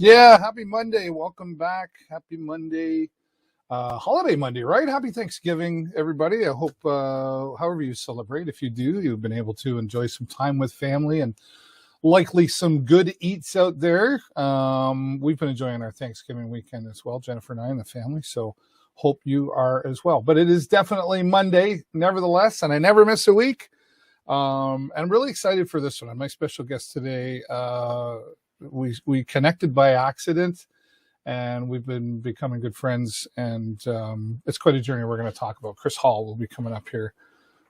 Yeah, happy Monday. Welcome back. Happy Monday. Holiday Monday, right? Happy Thanksgiving, everybody. I hope, however you celebrate, if you do, you've been able to enjoy some time with family and likely some good eats out there. We've been enjoying our Thanksgiving weekend as well, Jennifer and I and the family. So hope you are as well. But it is definitely Monday, nevertheless, and I never miss a week. And I'm really excited for this one. My special guest today, we connected by accident, and we've been becoming good friends, and it's quite a journey we're going to talk about. Kris Hall will be coming up here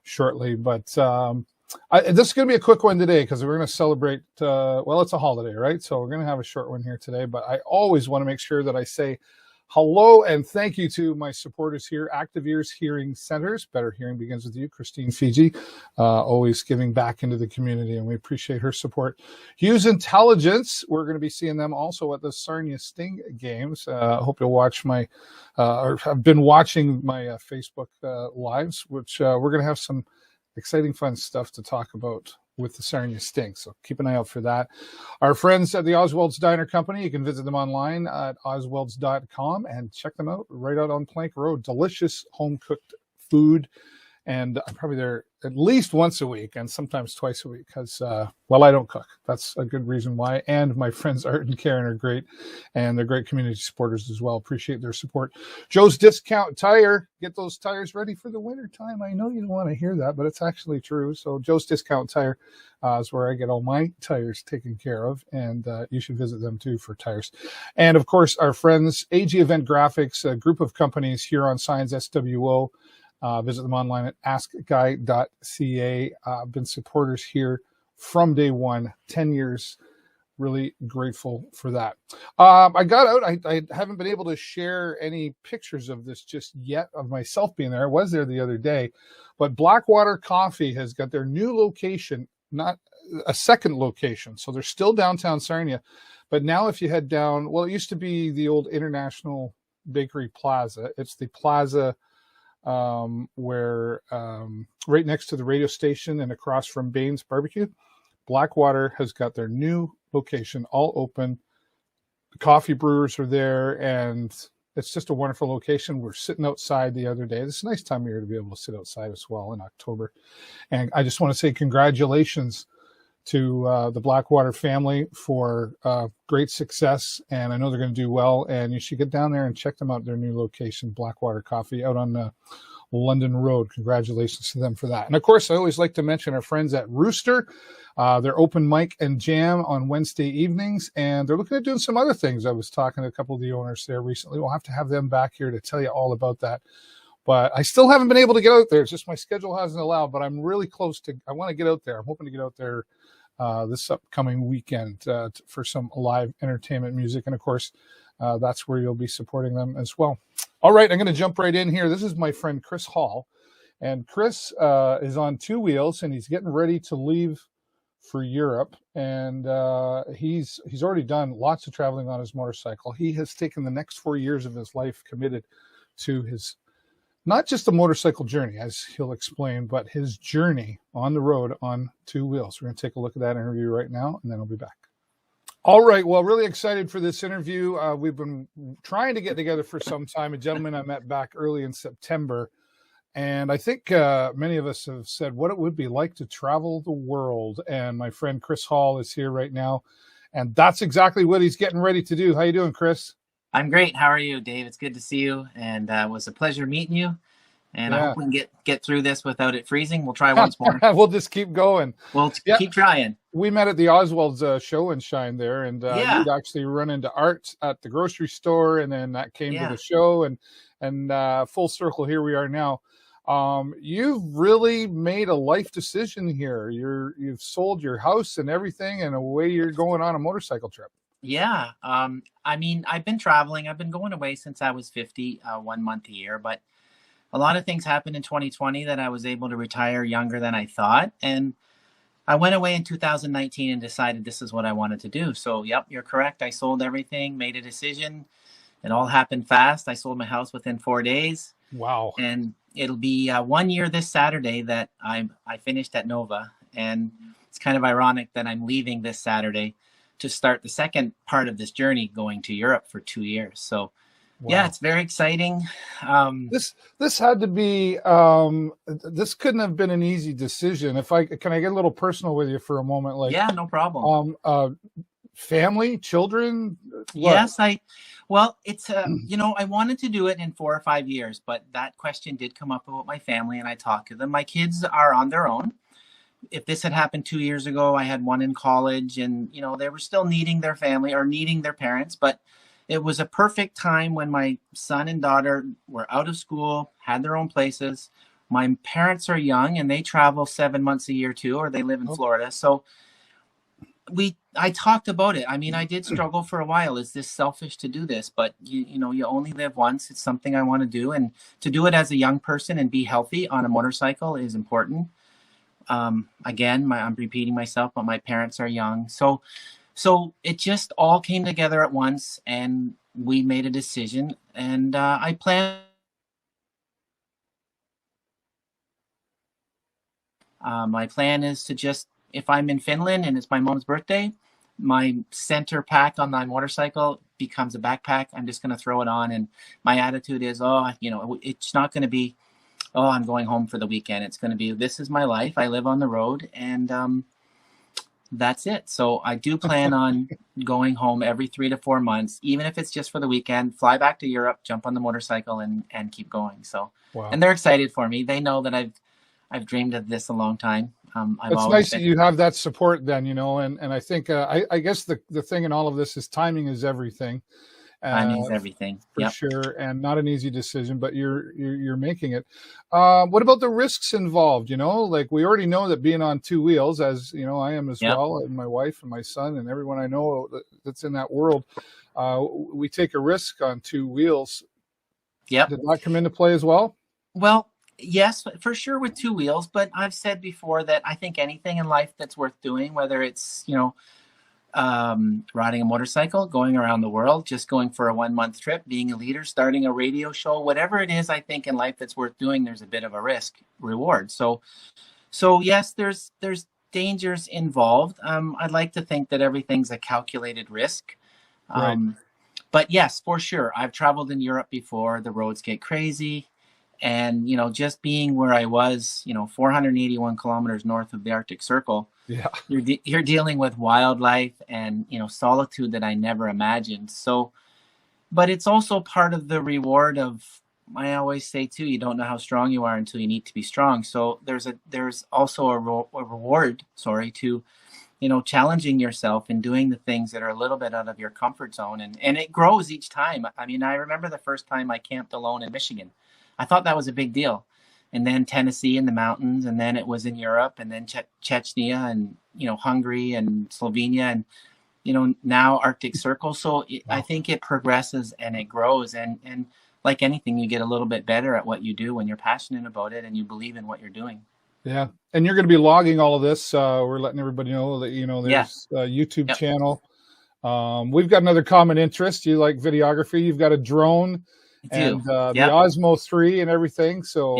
shortly, but this is going to be a quick one today because we're going to celebrate, well, it's a holiday, right? So we're going to have a short one here today, but I always want to make sure that I say hello and thank you to my supporters here, Active Ears Hearing Centers. Better Hearing Begins with You, Christine Fiji, always giving back into the community, and we appreciate her support. Hughes Intelligence, we're going to be seeing them also at the Sarnia Sting games. I hope you'll watch my, or have been watching my Facebook lives, which we're going to have some exciting, fun stuff to talk about with the Sarnia Sting. So keep an eye out for that. Our friends at the Oswald's Diner Company, you can visit them online at oswalds.com and check them out right out on Plank Road. Delicious home-cooked food. And I'm probably there at least once a week and sometimes twice a week because, well, I don't cook. That's a good reason why. And my friends Art and Karen are great, and they're great community supporters as well. Appreciate their support. Joe's Discount Tire. Get those tires ready for the winter time. I know you don't want to hear that, but it's actually true. So Joe's Discount Tire is where I get all my tires taken care of, and you should visit them too for tires. And, of course, our friends, AG Event Graphics, a group of companies here on Signs SWO. Visit them online at askguy.ca. Been supporters here from day one, 10 years. Really grateful for that. I got out. I haven't been able to share any pictures of this just yet of myself being there. I was there the other day. But Blackwater Coffee has got their new location, not a second location. So they're still downtown Sarnia. But now if you head down, well, it used to be the old International Bakery Plaza. It's the plaza where right next to the radio station and across from Baines Barbecue. Blackwater has got their new location all open. The coffee brewers are there, and it's just a wonderful location. We're sitting outside the other day. It's a nice time of year to be able to sit outside as well in October. And I just want to say congratulations to the Blackwater family for great success, and I know they're going to do well, and you should get down there and check them out, their new location, Blackwater Coffee, out on London Road. Congratulations to them for that. And, of course, I always like to mention our friends at Rooster. They're open mic and jam on Wednesday evenings, and they're looking at doing some other things. I was talking to a couple of the owners there recently. We'll have to have them back here to tell you all about that. But I still haven't been able to get out there. It's just my schedule hasn't allowed, but I'm really close to – I want to get out there. I'm hoping to get out there this upcoming weekend for some live entertainment music. And, of course, that's where you'll be supporting them as well. All right, I'm going to jump right in here. This is my friend Kris Hall. And Kris is on two wheels, and he's getting ready to leave for Europe. And he's already done lots of traveling on his motorcycle. He has taken the next 4 years of his life committed to his not just a motorcycle journey, as he'll explain, but his journey on the road on two wheels. We're going to take a look at that interview right now, and then I'll be back. All right. Well, really excited for this interview. We've been trying to get together for some time. A gentleman I met back early in September, and I think many of us have said what it would be like to travel the world. And my friend Kris Hall is here right now, and that's exactly what he's getting ready to do. How you doing, Kris? I'm great. How are you, Dave? It's good to see you, and it was a pleasure meeting you. And I hope we can get through this without it freezing. We'll try once more. We'll just keep going. We'll keep trying. We met at the Oswald's Show and Shine there, and you'd actually run into Art at the grocery store, and then that came to the show, and full circle, here we are now. You've really made a life decision here. You've sold your house and everything, and away you're going on a motorcycle trip. Yeah. I mean, I've been traveling. I've been going away since I was 50, 1 month a year. But a lot of things happened in 2020 that I was able to retire younger than I thought. And I went away in 2019 and decided this is what I wanted to do. So, yep, you're correct. I sold everything, made a decision. It all happened fast. I sold my house within 4 days. Wow. And it'll be 1 year this Saturday that I finished at Nova. And it's kind of ironic that I'm leaving this Saturday to start the second part of this journey, going to Europe for 2 years. So yeah, Wow. it's very exciting. This had to be this couldn't have been an easy decision. If I can, I get a little personal with you for a moment, like Yeah, no problem. family, children, what? Yes, well, it's, I wanted to do it in 4 or 5 years, but that question did come up about my family, and I talked to them. My kids are on their own. If this had happened 2 years ago, I had one in college, and, they were still needing their family or needing their parents, but it was a perfect time when my son and daughter were out of school, had their own places. My parents are young and they travel 7 months a year too, or they live in Oh, Florida. So I talked about it. I mean, I did struggle for a while. Is this selfish to do this? But you only live once. It's something I want to do, and to do it as a young person and be healthy on a motorcycle is important. Again, I'm repeating myself, but my parents are young, so it just all came together at once, and we made a decision. And I plan. My plan is to just, if I'm in Finland and it's my mom's birthday, my center pack on my motorcycle becomes a backpack. I'm just going to throw it on. And my attitude is, it's not going to be, oh, I'm going home for the weekend. It's going to be, this is my life. I live on the road, and that's it. So I do plan on going home every 3 to 4 months, even if it's just for the weekend, fly back to Europe, jump on the motorcycle, and keep going. So, wow. and they're excited for me. They know that I've dreamed of this a long time. It's nice that you have that support then, and I think, I guess the thing in all of this is timing is everything. Timing is everything. For yep. sure, and not an easy decision, but you're making it. What about the risks involved? Like, we already know that being on two wheels, as I am as Yep. well, and my wife and my son and everyone I know that's in that world, we take a risk on two wheels. Yep. Did that come into play as well? Well, yes, for sure with two wheels, but I've said before that I think anything in life that's worth doing, whether it's riding a motorcycle, going around the world, just going for a 1-month trip, being a leader, starting a radio show, whatever it is, I think in life that's worth doing, there's a bit of a risk reward. So yes, there's dangers involved. I'd like to think that everything's a calculated risk. Right. But yes, for sure. I've traveled in Europe before. The roads get crazy. And, just being where I was, 481 kilometers north of the Arctic Circle, Yeah. you're dealing with wildlife and, solitude that I never imagined. So, but it's also part of the reward of, I always say too, you don't know how strong you are until you need to be strong. So there's also a reward, to, challenging yourself and doing the things that are a little bit out of your comfort zone. And it grows each time. I mean, I remember the first time I camped alone in Michigan. I thought that was a big deal. And then Tennessee in the mountains, and then it was in Europe, and then Chechnya, and, Hungary and Slovenia, and, now Arctic Circle. So I think it progresses and it grows. And like anything, you get a little bit better at what you do when you're passionate about it and you believe in what you're doing. Yeah. And you're going to be logging all of this. We're letting everybody know that, there's a YouTube Yep. channel. We've got another common interest. You like videography. You've got a drone and the Osmo 3 and everything. So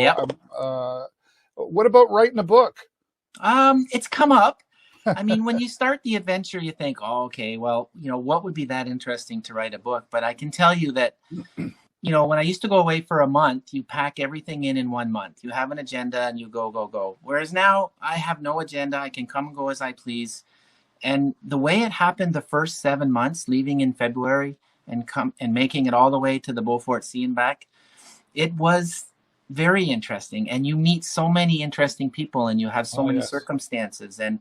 what about writing a book? It's come up. I mean, when you start the adventure, you think, oh, okay, well, what would be that interesting to write a book? But I can tell you that, when I used to go away for a month, you pack everything in 1 month. You have an agenda and you go, go, go. Whereas now I have no agenda. I can come and go as I please. And the way it happened the first 7 months, leaving in February and making it all the way to the Beaufort Sea and back, it was very interesting. And you meet so many interesting people, and you have so many circumstances, and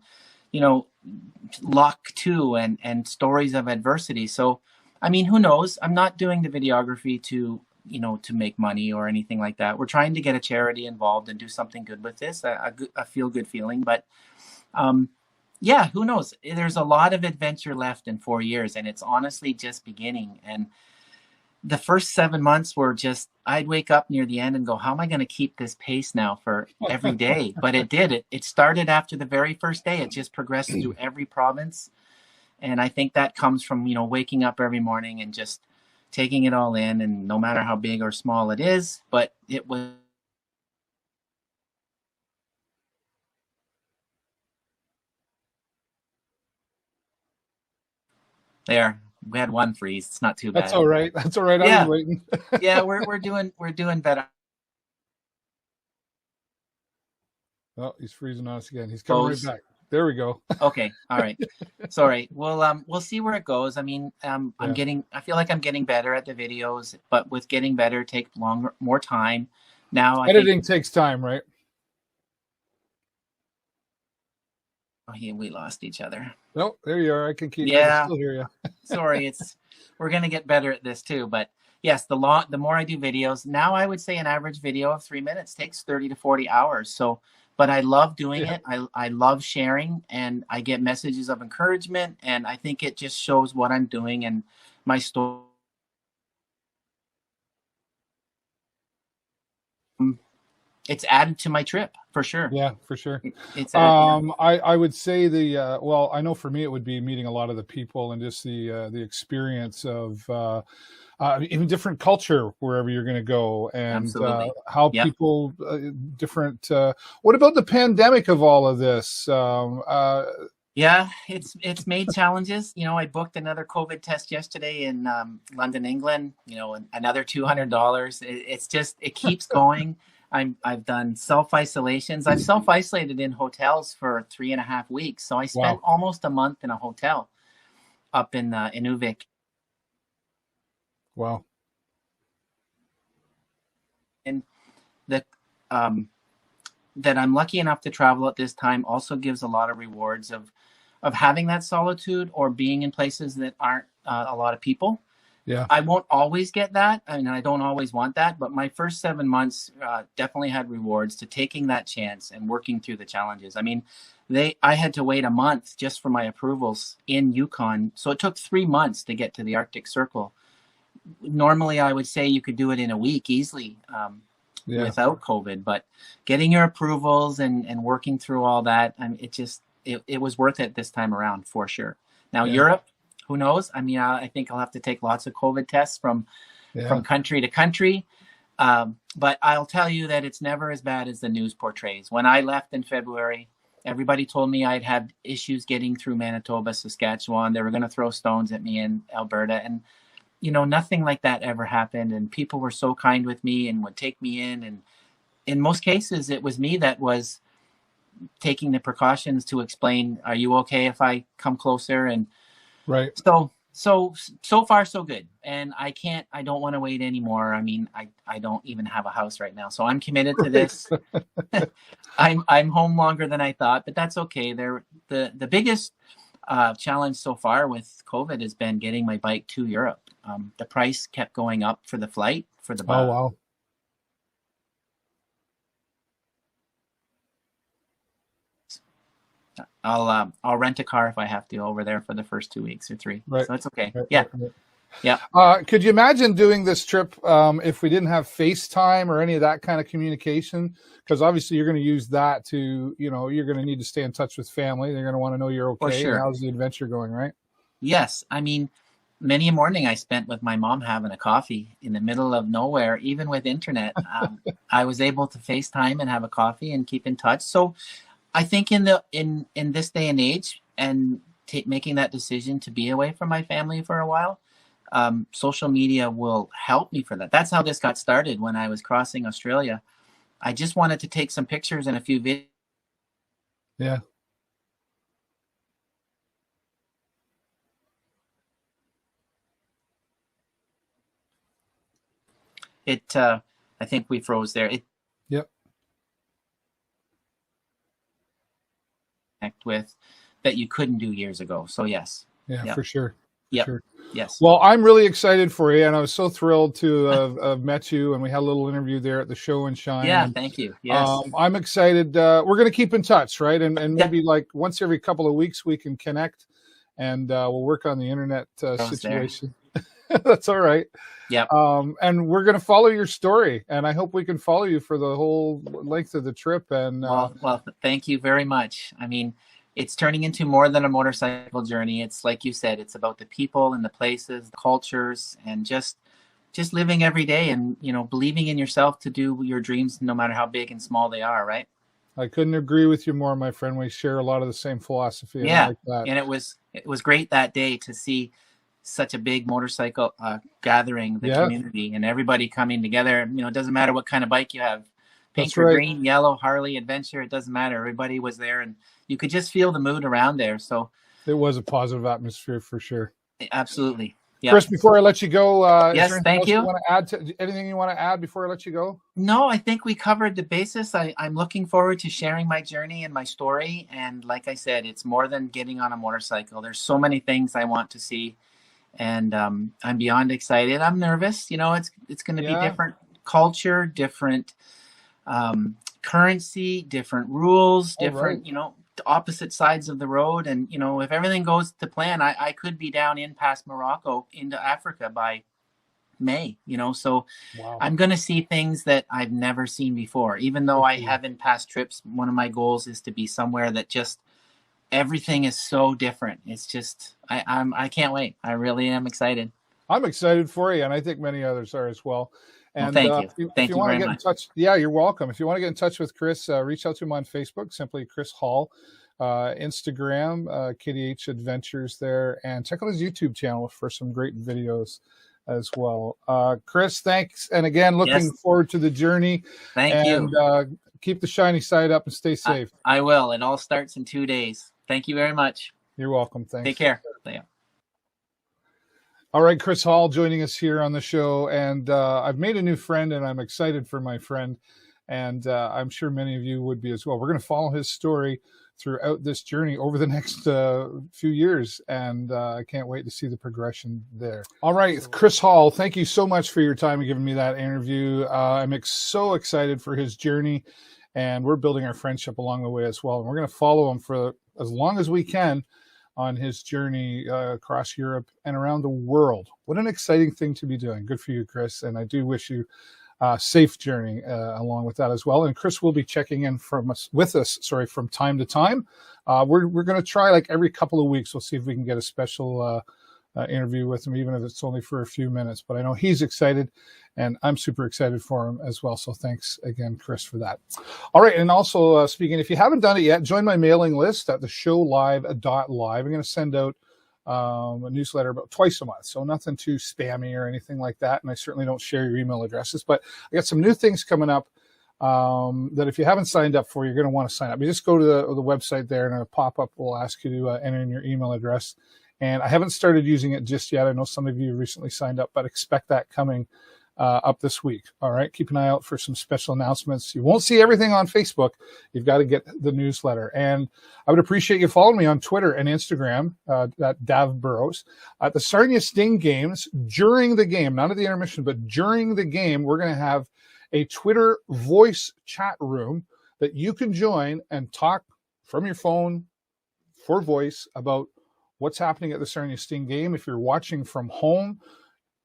luck too, and stories of adversity. So, I mean, who knows? I'm not doing the videography to make money or anything like that. We're trying to get a charity involved and do something good with this, a feel good feeling. But yeah, who knows? There's a lot of adventure left in 4 years, and it's honestly just beginning. And the first 7 months were just, I'd wake up near the end and go, how am I going to keep this pace now for every day? But it did. It started after the very first day. It just progressed through every province. And I think that comes from, waking up every morning and just taking it all in, and no matter how big or small it is, but it was. There, we had one freeze. It's not too That's bad. all right. That's all right. I was Yeah, waiting. yeah, we're doing better. Oh, he's freezing on us again. He's coming right back. There we go. Okay, all right. Sorry. We'll see where it goes. I mean, Yeah. I feel like I'm getting better at the videos, but with getting better, take more time. Now I think Editing takes time, right? we lost each other. No, there you are. I can Yeah, still hear you. sorry. We're gonna get better at this too. But yes, the more I do videos, now I would say an average video of 3 minutes takes 30 to 40 hours. So, but I love doing Yeah. it. I love sharing, and I get messages of encouragement, and I think it just shows what I'm doing and my story. It's added to my trip for sure. Yeah, for sure. It's added, I would say well, I know for me it would be meeting a lot of the people and just the experience of even different culture wherever you're going to go, and absolutely. how Yep. people different. What about the pandemic of all of this? Yeah, it's made challenges. I booked another COVID test yesterday in London, England. Another $200. It keeps going. I've done self-isolations. I've self-isolated in hotels for 3.5 weeks. So I spent Wow. almost a month in a hotel up in Inuvik. Wow. And the that I'm lucky enough to travel at this time also gives a lot of rewards of having that solitude or being in places that aren't a lot of people. Yeah. I won't always get that. I mean, I don't always want that, but my first 7 months definitely had rewards to taking that chance and working through the challenges. I mean, I had to wait a month just for my approvals in Yukon. So it took 3 months to get to the Arctic Circle. Normally, I would say you could do it in a week easily without COVID, but getting your approvals and working through all that, it was worth it this time around for sure. Now, Europe, who knows? I mean, I think I'll have to take lots of COVID tests from country to country. But I'll tell you that it's never as bad as the news portrays. When I left in February, everybody told me I'd had issues getting through Manitoba, Saskatchewan. They were going to throw stones at me in Alberta. And, nothing like that ever happened. And people were so kind with me and would take me in. And in most cases, it was me that was taking the precautions to explain, are you okay if I come closer? And right. So far so good. And I don't want to wait anymore. I mean, I don't even have a house right now. So I'm committed to this. I'm home longer than I thought, but that's okay. The biggest challenge so far with COVID has been getting my bike to Europe. The price kept going up for the flight for the bike. Oh, wow. I'll rent a car if I have to over there for the first 2 weeks or 3. Right. So it's okay. Right, yeah. Right. Yeah. Could you imagine doing this trip if we didn't have FaceTime or any of that kind of communication? Because obviously you're going to use that to, you're going to need to stay in touch with family. They're going to want to know you're okay. For sure. And how's the adventure going, right? Yes. I mean, many a morning I spent with my mom having a coffee in the middle of nowhere, even with internet. I was able to FaceTime and have a coffee and keep in touch. So I think in this day and age and making that decision to be away from my family for a while, social media will help me for that. That's how this got started when I was crossing Australia. I just wanted to take some pictures and a few videos. Yeah. I think we froze there. Yep. With that you couldn't do years ago. So yes. Yeah, for sure. Yeah. Sure. Yes. Well, I'm really excited for you, and I was so thrilled to have met you, and we had a little interview there at the Show and Shine. Yeah, and, thank you. Yes. I'm excited. We're going to keep in touch, right? And maybe like once every couple of weeks we can connect, and we'll work on the internet situation. That's all right. Yeah. And we're going to follow your story, and I hope we can follow you for the whole length of the trip. And well, thank you very much. I mean, it's turning into more than a motorcycle journey. It's like you said, it's about the people and the places, the cultures, and just living every day and, believing in yourself to do your dreams, no matter how big and small they are. Right. I couldn't agree with you more, my friend. We share a lot of the same philosophy. Yeah. Like that. And it was great that day to see such a big motorcycle gathering, the community, and everybody coming together. You know, it doesn't matter what kind of bike you have, pink or green, yellow, Harley, adventure, it doesn't matter. Everybody was there, and you could just feel the mood around there. So it was a positive atmosphere for sure. Absolutely. Yep. Kris, before I let you go, yes, thank you. Want to add to anything you want to add before I let you go? No, I think we covered the basis. I'm looking forward to sharing my journey and my story. And like I said, it's more than getting on a motorcycle. There's so many things I want to see, and I'm beyond excited. I'm nervous. You know, it's going to be different culture, different currency, different rules, different, you know, opposite sides of the road. And, you know, if everything goes to plan, I could be down in past Morocco into Africa by May, you know, so I'm going to see things that I've never seen before. Even though I haven't past trips, one of my goals is to be somewhere that just everything is so different. It's just, I can't wait. I really am excited. I'm excited for you, and I think many others are as well. And thank you. Thank you very much. You're welcome. If you want to get in touch with Kris, reach out to him on Facebook, simply Kris Hall, Instagram, KDH Adventures there, and check out his YouTube channel for some great videos as well. Kris, thanks. And again, looking forward to the journey. Thank you. Keep the shiny side up and stay safe. I will. It all starts in 2 days. Thank you very much. You're welcome. Thanks. Take care. Yeah. All right, Kris Hall joining us here on the show, and I've made a new friend, and I'm excited for my friend, and I'm sure many of you would be as well. We're going to follow his story throughout this journey over the next few years, and I can't wait to see the progression there. All right, Kris Hall, thank you so much for your time and giving me that interview. I'm so excited for his journey, and we're building our friendship along the way as well, and we're going to follow him for as long as we can on his journey across Europe and around the world. What an exciting thing to be doing. Good for you, Kris. And I do wish you a safe journey along with that as well. And Kris will be checking in with us from time to time. We're going to try like every couple of weeks. We'll see if we can get a special interview with him, even if it's only for a few minutes. But I know he's excited, and I'm super excited for him as well. So thanks again, Kris, for that. All right. And also speaking, if you haven't done it yet, join my mailing list at theshowlive.live. I'm going to send out a newsletter about twice a month. So nothing too spammy or anything like that. And I certainly don't share your email addresses, but I got some new things coming up that if you haven't signed up for, you're going to want to sign up. You just go to the website there, and a pop-up will ask you to enter in your email address. And I haven't started using it just yet. I know some of you recently signed up, but expect that coming up this week. All right. Keep an eye out for some special announcements. You won't see everything on Facebook. You've got to get the newsletter. And I would appreciate you following me on Twitter and Instagram at David Burrows. At the Sarnia Sting games, during the game, not at the intermission, but during the game, we're going to have a Twitter voice chat room that you can join and talk from your phone for voice about what's happening at the Sarnia Sting game. If you're watching from home,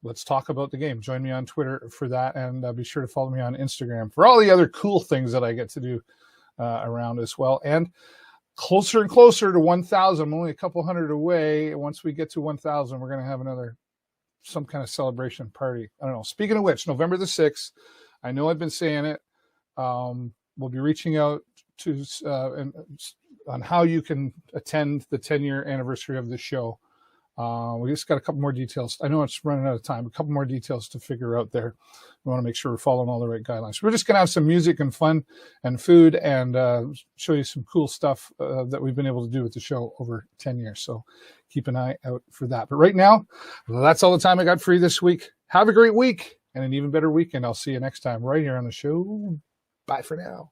let's talk about the game. Join me on Twitter for that, and be sure to follow me on Instagram for all the other cool things that I get to do around as well. And closer and closer to 1,000. I'm only a couple hundred away. Once we get to 1,000, we're going to have some kind of celebration party. I don't know. Speaking of which, November the 6th, I know I've been saying it. We'll be reaching out to on how you can attend the 10-year anniversary of the show. We just got a couple more details. I know it's running out of time. A couple more details to figure out there. We want to make sure we're following all the right guidelines. We're just going to have some music and fun and food, and show you some cool stuff that we've been able to do with the show over 10 years. So keep an eye out for that. But right now, that's all the time I got for you this week. Have a great week and an even better weekend. I'll see you next time right here on the show. Bye for now.